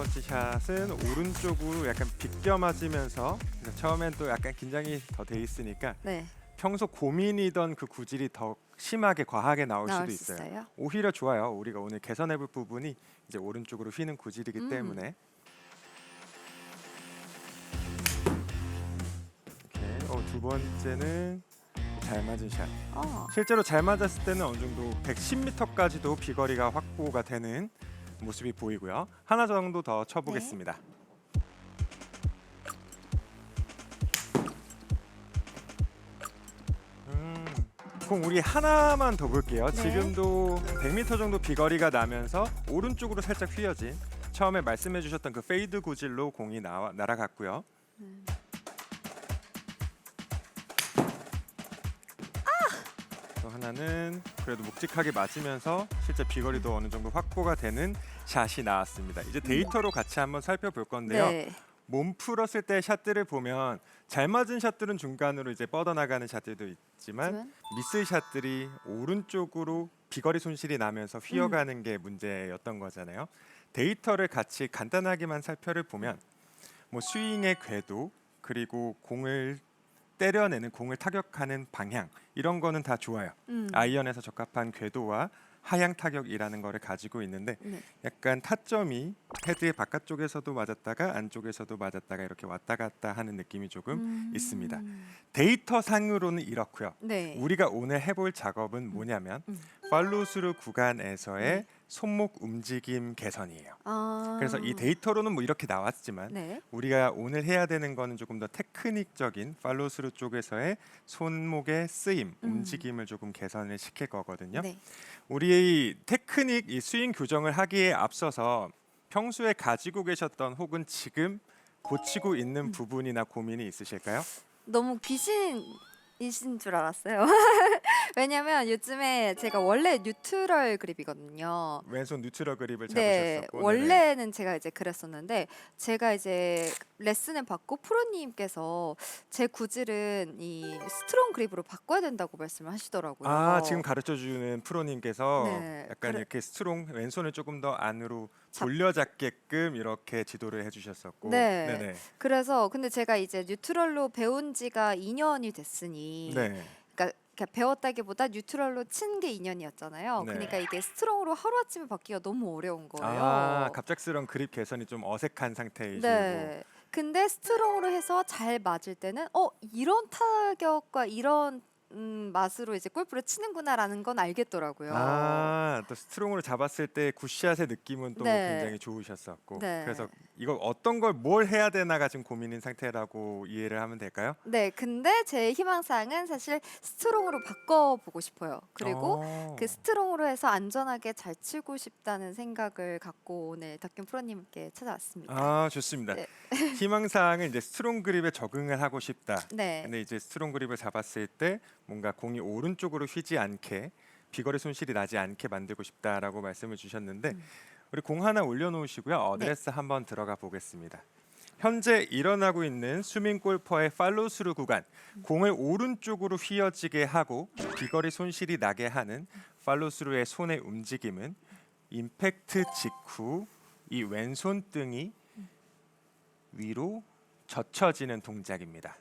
번째 샷은 오른쪽으로 약간 비껴 맞으면서 처음엔 또 약간 긴장이 더 돼 있으니까 네. 평소 고민이던 그 구질이 더 심하게 과하게 나올 나올 수도 수 있어요. 있어요? 오히려 좋아요. 우리가 오늘 개선해볼 부분이 이제 오른쪽으로 휘는 구질이기 때문에. 오케이. 두 번째는 잘 맞은 샷. 실제로 잘 맞았을 때는 어느 정도 110m까지도 비거리가 확보가 되는 모습이 보이고요. 하나 정도 더 쳐보겠습니다. 공 우리 하나만 더 볼게요. 네. 지금도 100m 정도 비거리가 나면서 오른쪽으로 살짝 휘어진 처음에 말씀해주셨던 그 페이드 구질로 공이 날아갔고요. 또 하나는 그래도 묵직하게 맞으면서 실제 비거리도 어느 정도 확보가 되는 샷이 나왔습니다. 이제 데이터로 같이 한번 살펴볼 건데요. 네. 몸 풀었을 때 샷들을 보면 잘 맞은 샷들은 중간으로 이제 뻗어나가는 샷들도 있지만 미스 샷들이 오른쪽으로 비거리 손실이 나면서 휘어가는 게 문제였던 거잖아요. 데이터를 같이 간단하게만 살펴를 보면 뭐 스윙의 궤도 그리고 공을 때려내는 공을 타격하는 방향 이런 거는 다 좋아요. 아이언에서 적합한 궤도와 하향 타격이라는 거를 가지고 있는데 네. 약간 타점이 헤드의 바깥쪽에서도 맞았다가 안쪽에서도 맞았다가 이렇게 왔다 갔다 하는 느낌이 조금 있습니다. 데이터 상으로는 이렇고요. 네. 우리가 오늘 해볼 작업은 뭐냐면 팔로우스루 구간에서의 손목 움직임 개선이에요. 그래서 이 데이터로는 뭐 이렇게 나왔지만 네. 우리가 오늘 해야 되는 거는 조금 더 테크닉적인 팔로우스루 쪽에서의 손목의 쓰임, 움직임을 조금 개선을 시킬 거거든요. 네. 우리 테크닉 이 스윙 교정을 하기에 앞서서 평소에 가지고 계셨던 혹은 지금 고치고 있는 부분이나 고민이 있으실까요? 너무 귀신이신 줄 알았어요. 왜냐면 요즘에 제가 원래 뉴트럴 그립이거든요. 왼손 뉴트럴 그립을 네, 잡으셨었고 원래는 제가 이제 그랬었는데 제가 이제 레슨을 받고 프로님께서 제 구질은 이 스트롱 그립으로 바꿔야 된다고 말씀을 하시더라고요. 아, 지금 가르쳐 주는 프로님께서 네, 약간 이렇게 스트롱 왼손을 조금 더 안으로 돌려잡게끔 이렇게 지도를 해주셨었고 네. 네네. 그래서 근데 제가 이제 뉴트럴로 배운 지가 2년이 됐으니 네. 그러니까 배웠다기보다 뉴트럴로 친 게 2년이었잖아요. 네. 그러니까 이게 스트롱으로 하루아침에 바뀌기가 너무 어려운 거예요. 아, 갑작스러운 그립 개선이 좀 어색한 상태이시고 네. 근데 스트롱으로 해서 잘 맞을 때는 이런 타격과 이런 맛으로 이제 골프를 치는구나라는 건 알겠더라고요. 아, 또 스트롱으로 잡았을 때 굿샷의 느낌은 또 네. 굉장히 좋으셨었고 네. 그래서 이거 어떤 걸 뭘 해야 되나가 지금 고민인 상태라고 이해를 하면 될까요? 네, 근데 제 희망사항은 사실 스트롱으로 바꿔보고 싶어요. 그리고 그 스트롱으로 해서 안전하게 잘 치고 싶다는 생각을 갖고 오늘 덕균 프로님께 찾아왔습니다. 아, 좋습니다. 네. 희망사항은 이제 스트롱 그립에 적응을 하고 싶다. 네. 근데 이제 스트롱 그립을 잡았을 때 뭔가 공이 오른쪽으로 휘지 않게 비거리 손실이 나지 않게 만들고 싶다라고 말씀을 주셨는데 우리 공 하나 올려놓으시고요. 어드레스 한번 들어가 보겠습니다. 현재 일어나고 있는 스밍 골퍼의 팔로우스루 구간, 공을 오른쪽으로 휘어지게 하고 비거리 손실이 나게 하는 팔로우스루의 손의 움직임은 임팩트 직후 이 왼손 등이 위로 젖혀지는 동작입니다.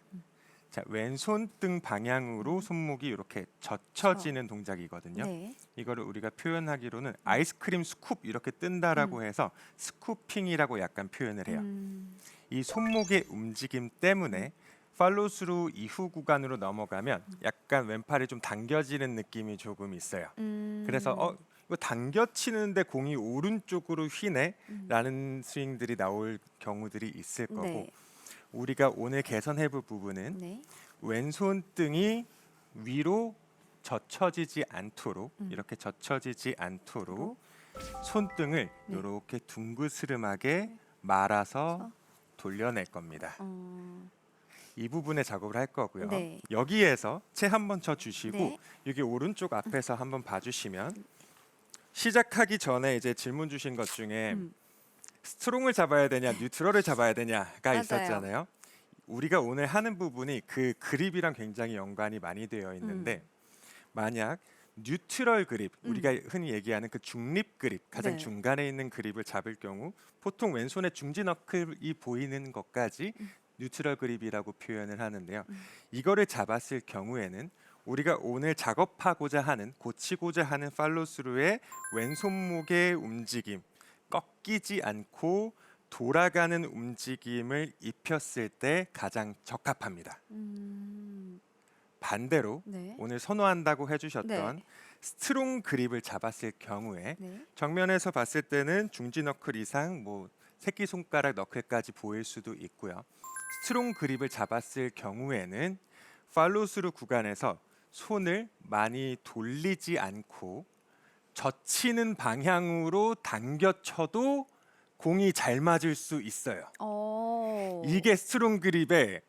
자, 왼손 등 방향으로 손목이 이렇게 젖혀지는 동작이거든요. 네. 이거를 우리가 표현하기로는 아이스크림 스쿱 이렇게 뜬다라고 해서 스쿠핑이라고 약간 표현을 해요. 이 손목의 움직임 때문에 팔로우스루 이후 구간으로 넘어가면 약간 왼팔이 좀 당겨지는 느낌이 조금 있어요. 그래서 이거 당겨 치는데 공이 오른쪽으로 휘네라는 스윙들이 나올 경우들이 있을 거고 네. 우리가 오늘 개선해볼 부분은 네. 왼손 등이 위로 젖혀지지 않도록 이렇게 젖혀지지 않도록 손등을 이렇게 둥그스름하게 말아서 돌려낼 겁니다. 이 부분에 작업을 할 거고요. 네. 여기에서 채 한번 쳐 주시고 네. 여기 오른쪽 앞에서 한번 봐주시면 시작하기 전에 이제 질문 주신 것 중에 스트롱을 잡아야 되냐 뉴트럴을 잡아야 되냐가 맞아요. 있었잖아요. 우리가 오늘 하는 부분이 그 그립이랑 굉장히 연관이 많이 되어 있는데 만약 뉴트럴 그립, 우리가 흔히 얘기하는 그 중립 그립, 가장 네. 중간에 있는 그립을 잡을 경우 보통 왼손에 중지 너클이 보이는 것까지 뉴트럴 그립이라고 표현을 하는데요. 이거를 잡았을 경우에는 우리가 오늘 작업하고자 하는, 고치고자 하는 팔로스루의 왼손목의 움직임, 꺾이지 않고 돌아가는 움직임을 입혔을 때 가장 적합합니다. 반대로 네. 오늘 선호한다고 해주셨던 네. 스트롱 그립을 잡았을 경우에 네. 정면에서 봤을 때는 중지 너클 이상 뭐 새끼손가락 너클까지 보일 수도 있고요. 스트롱 그립을 잡았을 경우에는 팔로스루 구간에서 손을 많이 돌리지 않고 젖히는 방향으로 당겨 쳐도 공이 잘 맞을 수 있어요. 이게 스트롱 그립의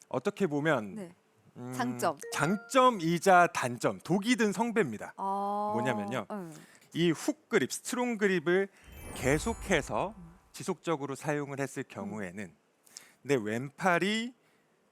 어떻게 보면 네. 장점. 장점이자 단점, 독이 든 성배입니다. 아. 뭐냐면요. 이 훅 그립, 스트롱 그립을 계속해서 지속적으로 사용을 했을 경우에는 내 왼팔이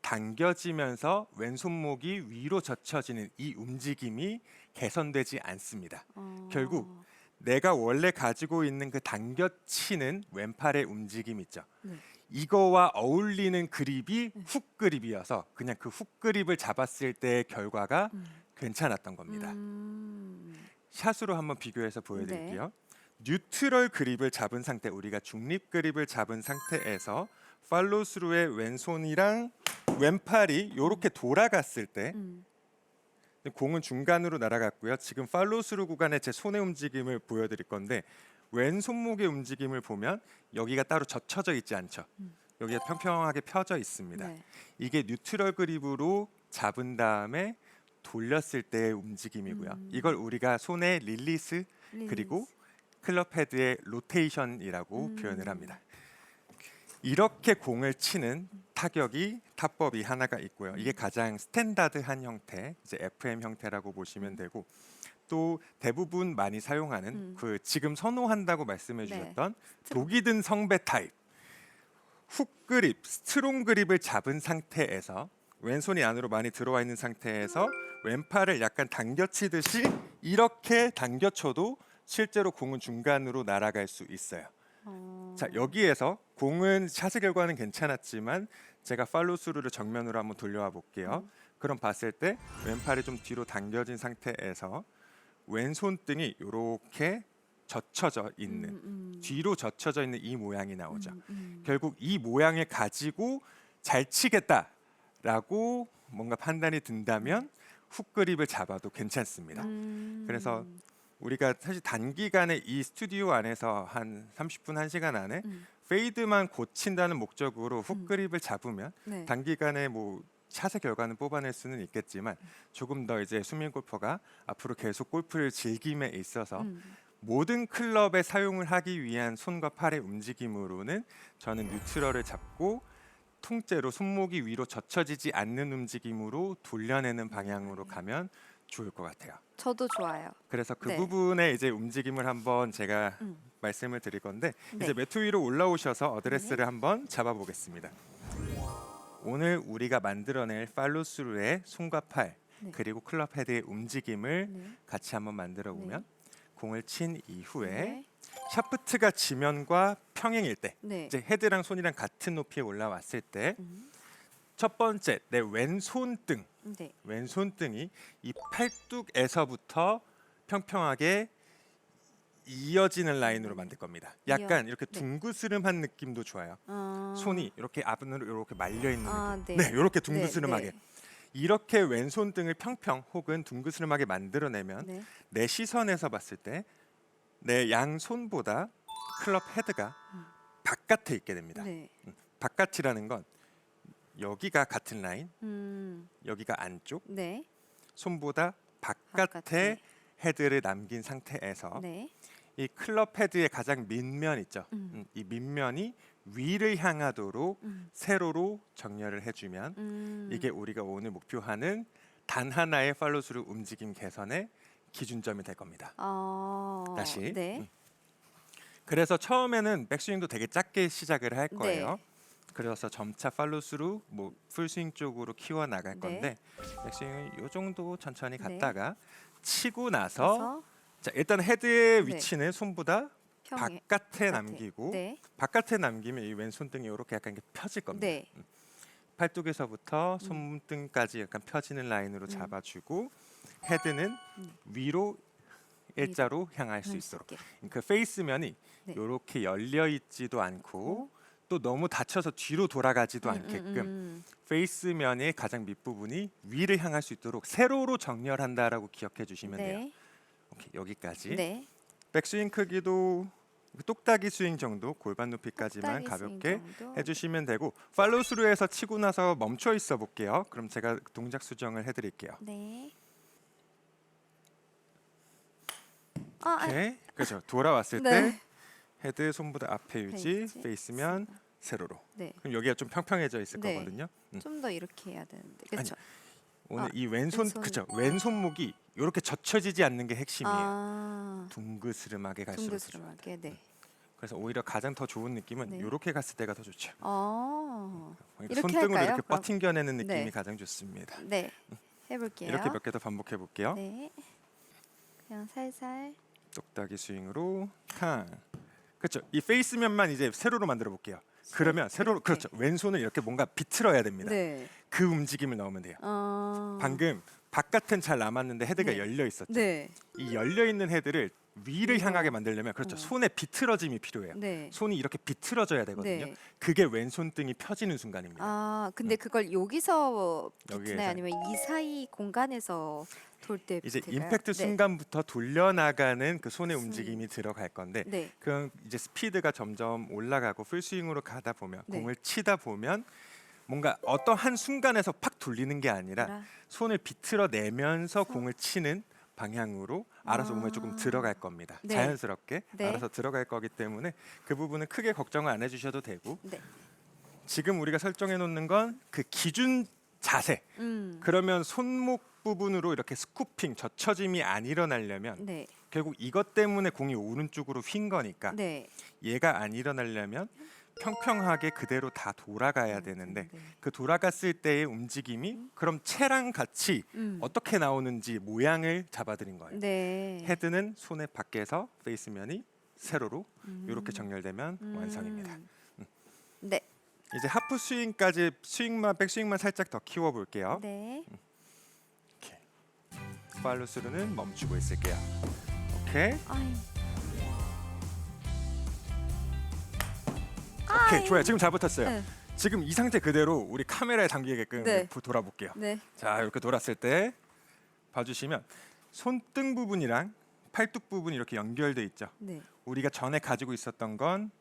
당겨지면서 왼손목이 위로 젖혀지는 이 움직임이 개선되지 않습니다. 결국 내가 원래 가지고 있는 그 당겨치는 왼팔의 움직임 있죠. 네. 이거와 어울리는 그립이 훅 그립이어서 그냥 그 훅 그립을 잡았을 때의 결과가 괜찮았던 겁니다. 샷으로 한번 비교해서 보여드릴게요. 뉴트럴 그립을 잡은 상태, 우리가 중립 그립을 잡은 상태에서 팔로스루의 왼손이랑 왼팔이 이렇게 돌아갔을 때 공은 중간으로 날아갔고요. 지금 팔로스루 구간의 제 손의 움직임을 보여드릴 건데 왼손목의 움직임을 보면 여기가 따로 젖혀져 있지 않죠. 여기가 평평하게 펴져 있습니다. 네. 이게 뉴트럴 그립으로 잡은 다음에 돌렸을 때의 움직임이고요. 이걸 우리가 손의 릴리스 그리고 클럽 헤드의 로테이션이라고 표현을 합니다. 이렇게 공을 치는 타격이 타법이 하나가 있고요. 이게 가장 스탠다드한 형태, 이제 FM 형태라고 보시면 되고, 또 대부분 많이 사용하는 그 지금 선호한다고 말씀해 주셨던 독이 든 성배 타입, 훅 그립, 스트롱 그립을 잡은 상태에서 왼손이 안으로 많이 들어와 있는 상태에서 왼팔을 약간 당겨치듯이 이렇게 당겨쳐도 실제로 공은 중간으로 날아갈 수 있어요. 자, 여기에서 공은 샷의 결과는 괜찮았지만 제가 팔로스루를 정면으로 한번 돌려와 볼게요. 그럼 봤을 때 왼팔이 좀 뒤로 당겨진 상태에서 왼손등이 이렇게 젖혀져 있는, 뒤로 젖혀져 있는 이 모양이 나오죠. 결국 이 모양을 가지고 잘 치겠다라고 뭔가 판단이 든다면 훅 그립을 잡아도 괜찮습니다. 그래서 우리가 사실 단기간에 이 스튜디오 안에서 한 30분, 1시간 안에 페이드만 고친다는 목적으로 훅 그립을 잡으면 네. 단기간에 뭐 샷의 결과는 뽑아낼 수는 있겠지만 조금 더 이제 수민 골퍼가 앞으로 계속 골프를 즐김에 있어서 모든 클럽에 사용을 하기 위한 손과 팔의 움직임으로는 저는 뉴트럴을 잡고 통째로 손목이 위로 젖혀지지 않는 움직임으로 돌려내는 방향으로 가면 좋을 것 같아요. 저도 좋아요. 그래서 그 네. 부분의 이제 움직임을 한번 제가 말씀을 드릴 건데 네. 이제 매트 위로 올라오셔서 어드레스를 한번 잡아보겠습니다. 오늘 우리가 만들어낼 팔로스루의 손과 팔 그리고 클럽 헤드의 움직임을 같이 한번 만들어 보면 공을 친 이후에 샤프트가 지면과 평행일 때 이제 헤드랑 손이랑 같은 높이에 올라왔을 때 첫 번째 내 왼손등 왼손등이 이 팔뚝에서부터 평평하게 이어지는 라인으로 만들 겁니다. 약간 이렇게 둥그스름한 느낌도 좋아요. 손이 이렇게 앞으로 이렇게 말려 있는 느낌. 네, 이렇게 둥그스름하게. 이렇게 왼손등을 평평 혹은 둥그스름하게 만들어내면 내 시선에서 봤을 때 내 양손보다 클럽 헤드가 바깥에 있게 됩니다. 바깥이라는 건 여기가 같은 라인, 여기가 안쪽, 손보다 바깥에 헤드를 남긴 상태에서 이 클럽 헤드의 가장 밑면 있죠. 이 밑면이 위를 향하도록 세로로 정렬을 해주면 이게 우리가 오늘 목표하는 단 하나의 팔로스루 움직임 개선의 기준점이 될 겁니다. 다시. 그래서 처음에는 백스윙도 되게 작게 시작을 할 거예요. 그래서 점차 팔로스루 뭐 풀스윙 쪽으로 키워 나갈 건데 백스윙을 이 정도 천천히 갔다가 치고 나서 그래서 자, 일단 헤드의 네. 위치는 손보다 평에 바깥에 남기고 네. 바깥에 남기면 이 왼손등이 이렇게 약간 이렇게 펴질 겁니다. 네. 팔뚝에서부터 손등까지 약간 펴지는 라인으로 잡아주고 헤드는 위로 일자로 향할 수 있도록. 있게. 그 페이스면이 네. 이렇게 열려 있지도 않고 또 너무 닫혀서 뒤로 돌아가지도 않게끔 페이스면의 가장 밑부분이 위를 향할 수 있도록 세로로 정렬한다라고 기억해 주시면 돼요. 네. 오케이, 여기까지. 네. 백스윙 크기도 똑딱이 스윙 정도, 골반 높이까지만 똑딱이 스윙 가볍게 정도. 해주시면 되고 팔로우 스루에서 치고 나서 멈춰 있어 볼게요. 그럼 제가 동작 수정을 해드릴게요. 네. 오케이, 그렇죠. 돌아왔을 네. 때 헤드 손보다 앞에 유지, 유지, 페이스면 세로로. 네. 그럼 여기가 좀 평평해져 있을 네. 거거든요. 좀 더 이렇게 해야 되는데. 그렇죠. 오늘 아, 이 왼손, 왼손. 그렇죠. 왼손목이 이렇게 젖혀지지 않는 게 핵심이에요. 아. 둥그스름하게 갈수록 더 좋아요. 둥그스름하게. 네. 그래서 오히려 가장 더 좋은 느낌은 네. 이렇게 갔을 때가 더 좋죠. 이렇게 손등으로 할까요? 이렇게 그럼? 버팅겨내는 느낌이 네. 가장 좋습니다. 네. 해 볼게요. 이렇게 몇 개 더 반복해 볼게요. 네. 그냥 살살. 똑딱이 스윙으로 탕. 그렇죠. 이 페이스면만 이제 세로로 만들어 볼게요. 그러면 세로로 이렇게. 그렇죠. 왼손을 이렇게 뭔가 비틀어야 됩니다. 네. 그 움직임을 넣으면 돼요. 방금 바깥은 잘 남았는데 헤드가 네. 열려 있었죠. 네. 이 열려 있는 헤드를 위를 위로. 향하게 만들려면 그렇죠. 손에 비틀어짐이 필요해요. 네. 손이 이렇게 비틀어져야 되거든요. 네. 그게 왼손등이 펴지는 순간입니다. 아, 근데 그걸 여기서 여기에서. 비트나요? 아니면 이 사이 공간에서 돌 때 이제 비트가요? 임팩트 네. 순간부터 돌려나가는 그 손의 움직임이 들어갈 건데 네. 그럼 이제 스피드가 점점 올라가고 풀스윙으로 가다 보면 네. 공을 치다 보면 뭔가 어떤 한 순간에서 팍 돌리는 게 아니라 알아. 손을 비틀어 내면서 공을 치는 방향으로 알아서 몸에 조금 아. 들어갈 겁니다. 네. 자연스럽게 네. 알아서 들어갈 거기 때문에 그 부분은 크게 걱정을 안 해주셔도 되고 네. 지금 우리가 설정해 놓는 건 그 기준 자세. 그러면 손목 부분으로 이렇게 스쿠핑 젖혀짐이 안 일어나려면 네. 결국 이것 때문에 공이 오른쪽으로 휜 거니까 네. 얘가 안 일어나려면 평평하게 그대로 다 돌아가야 되는데 그 돌아갔을 때의 움직임이 그럼 채랑 같이 어떻게 나오는지 모양을 잡아드린 거예요. 네. 헤드는 손의 밖에서 페이스면이 세로로 이렇게 정렬되면 완성입니다. 네. 이제 하프 스윙까지 스윙만 백스윙만 살짝 더 키워 볼게요. 네. 팔로우 스루는 멈추고 있을게요. 오케이. 아이. 오케이, 좋아요. 지금 잘 붙었어요. 네. 지금 이 상태 그대로 우리 카메라에 담기게끔 네. 돌아볼게요. 네. 자, 이렇게 돌았을 때 봐주시면 손등 부분이랑 팔뚝 부분이 이렇게 연결돼 있죠. 네. 우리가 전에 가지고 있었던 건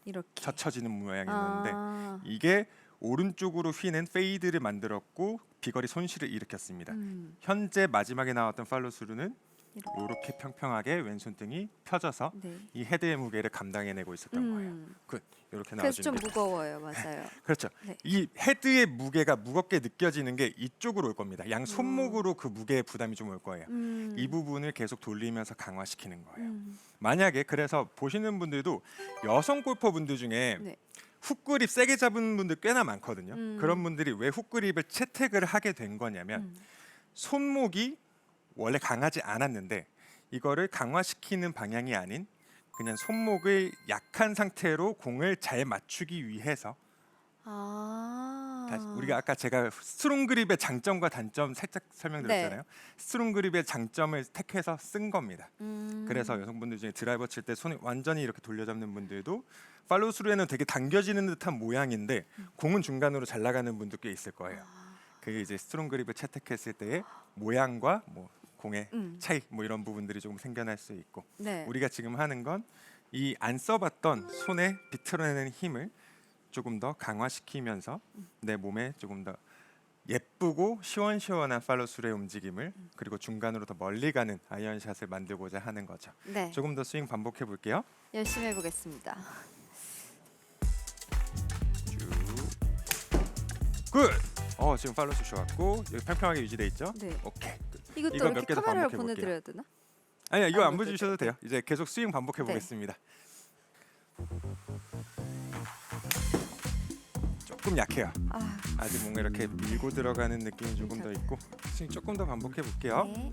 이렇게. 젖혀지는 모양이었는데 아. 이게 오른쪽으로 휘는 페이드를 만들었고 비거리 손실을 일으켰습니다. 현재 마지막에 나왔던 팔로우 스루는 이렇게 평평하게 왼손등이 펴져서 네. 이 헤드의 무게를 감당해내고 있었던 거예요. 굿. 이렇게 그래서 좀 나와주는 게 무거워요, 맞아요. 그렇죠. 네. 이 헤드의 무게가 무겁게 느껴지는 게 이쪽으로 올 겁니다. 양 손목으로 그 무게의 부담이 좀 올 거예요. 이 부분을 계속 돌리면서 강화시키는 거예요. 만약에 그래서 보시는 분들도 여성 골퍼분들 중에 네. 훅그립 세게 잡은 분들 꽤나 많거든요. 그런 분들이 왜 훅그립을 채택을 하게 된 거냐면 손목이 원래 강하지 않았는데 이거를 강화시키는 방향이 아닌 그냥 손목을 약한 상태로 공을 잘 맞추기 위해서 다시 우리가 아까 제가 스트롱 그립의 장점과 단점 살짝 설명드렸잖아요. 스트롱 그립의 장점을 택해서 쓴 겁니다. 그래서 여성분들 중에 드라이버 칠 때 손이 완전히 이렇게 돌려잡는 분들도 팔로우 스루에는 되게 당겨지는 듯한 모양인데 공은 중간으로 잘 나가는 분도 꽤 있을 거예요. 그게 이제 스트롱 그립을 채택했을 때의 모양과 뭐 공의 차이 뭐 이런 부분들이 조금 생겨날 수 있고 네. 우리가 지금 하는 건 이 안 써봤던 손에 비틀어내는 힘을 조금 더 강화시키면서 내 몸에 조금 더 예쁘고 시원시원한 팔로우 스루의 움직임을 그리고 중간으로 더 멀리 가는 아이언샷을 만들고자 하는 거죠. 네. 조금 더 스윙 반복해 볼게요. 열심히 해보겠습니다. 굿. 지금 팔로우 스루 좋았고 여기 평평하게 유지돼 있죠? 네. 오케이. 굿. 이것도 이거 몇 이렇게 개 더 카메라를 반복해 볼게요. 보내드려야 되나? 아니야 이거 안 네, 보여주셔도 네, 돼요. 이제 계속 스윙 반복해 네. 보겠습니다. 조금 약해요. 아, 아직 뭔가 이렇게 밀고 들어가는 느낌이 조금 더 있고 스윙 조금 더 반복해 볼게요. 네.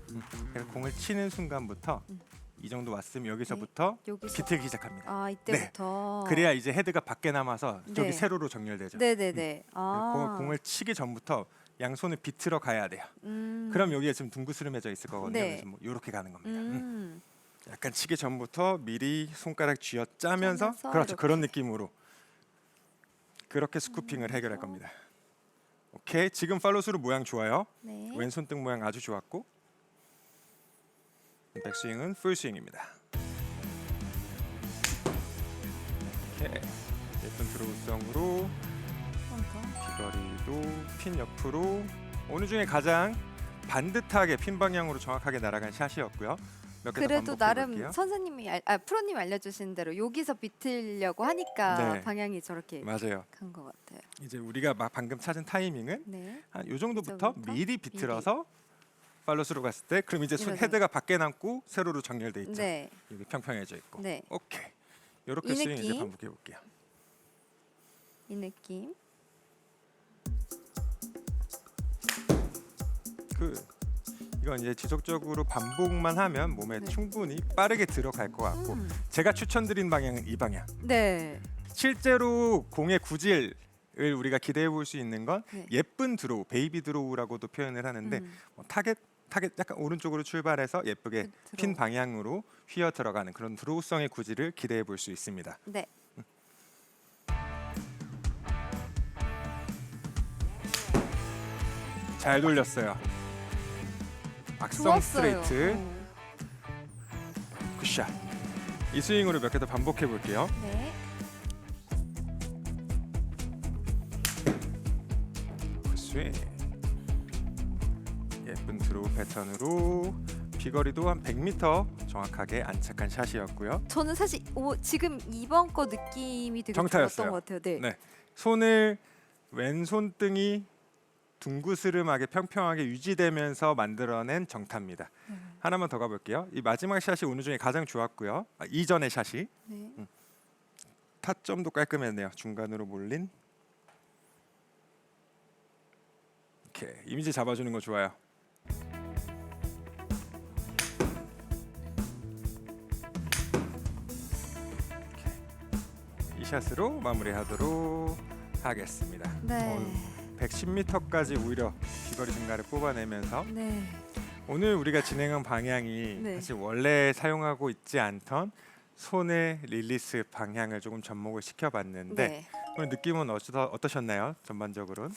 그래서 공을 치는 순간부터 음. 이 정도 왔으면 여기서부터 여기서 비틀기 시작합니다. 아 이때부터. 그래야 이제 헤드가 밖에 남아서 저기 네. 세로로 정렬되죠. 네네네. 아. 공을 치기 전부터 양손을 비틀어 가야 돼요. 그럼 여기에 지금 둥그스름해져 있을 거거든요. 네. 그래서 뭐 이렇게 가는 겁니다. 약간 치기 전부터 미리 손가락 쥐어 짜면서 짜면서 그렇죠. 이렇게. 그런 느낌으로 그렇게 스쿠핑을 해결할 겁니다. 오케이, 지금 팔로스루 모양 좋아요. 네. 왼손 등 모양 아주 좋았고 백스윙은 풀스윙입니다. 오케이, 예쁜 드로우성으로 한 번 더. 비거리도 핀 옆으로 오늘 중에 가장 반듯하게 핀 방향으로 정확하게 날아간 샷이었고요. 몇 개 더 그래도 반복해 나름 볼게요. 선생님이 프로님 알려주신 대로 여기서 비틀려고 하니까 네. 방향이 저렇게 맞아요. 간 것 같아요. 이제 우리가 막 방금 찾은 타이밍은 네. 한 요 정도부터 정도부터 미리 비틀어서 팔로스로 갔을 때 그럼 이제 손 이러죠. 헤드가 밖에 남고 세로로 정렬돼 있죠. 네. 여기 평평해져 있고. 네. 오케이. 이렇게 이 스윙 이제 느낌. 반복해 볼게요. 이 느낌. 이건 이제 지속적으로 반복만 하면 몸에 네. 충분히 빠르게 들어갈 것 같고 제가 추천드린 방향은 이 방향. 네. 실제로 공의 구질을 우리가 기대해 볼 수 있는 건 네. 예쁜 드로우, 베이비 드로우라고도 표현을 하는데 뭐 타겟 약간 오른쪽으로 출발해서 예쁘게 그 핀 드로우. 방향으로 휘어 들어가는 그런 드로우성의 구질을 기대해 볼 수 있습니다. 네. 잘 돌렸어요. 악성 좋았어요. 스트레이트 굿샷. 이 스윙으로 몇 개 더 반복해 볼게요. 네. 굿스윙. 예쁜 드로우 패턴으로 비거리도 한 100m 정확하게 안착한 샷이었고요. 저는 사실 지금 이번 거 느낌이 되게 정타였어요. 좋았던 것 같아요. 네. 네. 손을 왼손등이 둥그스름하게 평평하게 유지되면서 만들어낸 정타입니다. 하나만 더 가볼게요. 이 마지막 샷이 오늘 중에 가장 좋았고요. 이전의 샷이 네. 타점도 깔끔했네요. 중간으로 몰린. 오케이, 이미지 잡아주는 거 좋아요. 오케이. 이 샷으로 마무리하도록 하겠습니다. 네. 110m까지 오히려 비거리 증가를 뽑아내면서 네. 오늘 우리가 진행한 방향이 네. 사실 원래 사용하고 있지 않던 손의 릴리스 방향을 조금 접목을 시켜봤는데 네. 오늘 느낌은 어떠셨나요? 전반적으로는?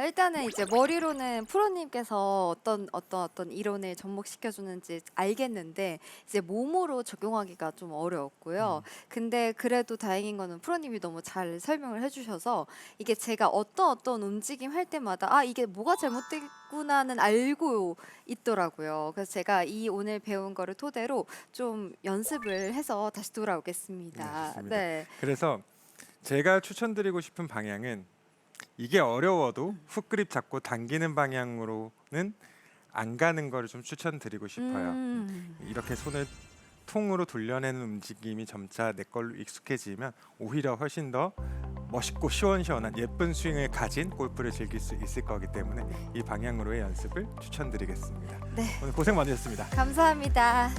일단은 이제 머리로는 프로님께서 어떤 이론을 접목시켜 주는지 알겠는데 이제 몸으로 적용하기가 좀 어려웠고요. 근데 그래도 다행인 거는 프로님이 너무 잘 설명을 해주셔서 이게 제가 어떤 움직임 할 때마다 이게 뭐가 잘못됐구나는 알고 있더라고요. 그래서 제가 이 오늘 배운 거를 토대로 좀 연습을 해서 다시 돌아오겠습니다. 좋습니다. 네. 그래서 제가 추천드리고 싶은 방향은 이게 어려워도 훅 그립 잡고 당기는 방향으로는 안 가는 거를 좀 추천드리고 싶어요. 이렇게 손을 통으로 돌려내는 움직임이 점차 내 걸로 익숙해지면 오히려 훨씬 더 멋있고 시원시원한 예쁜 스윙을 가진 골프를 즐길 수 있을 거기 때문에 이 방향으로의 연습을 추천드리겠습니다. 네. 오늘 고생 많으셨습니다. 감사합니다.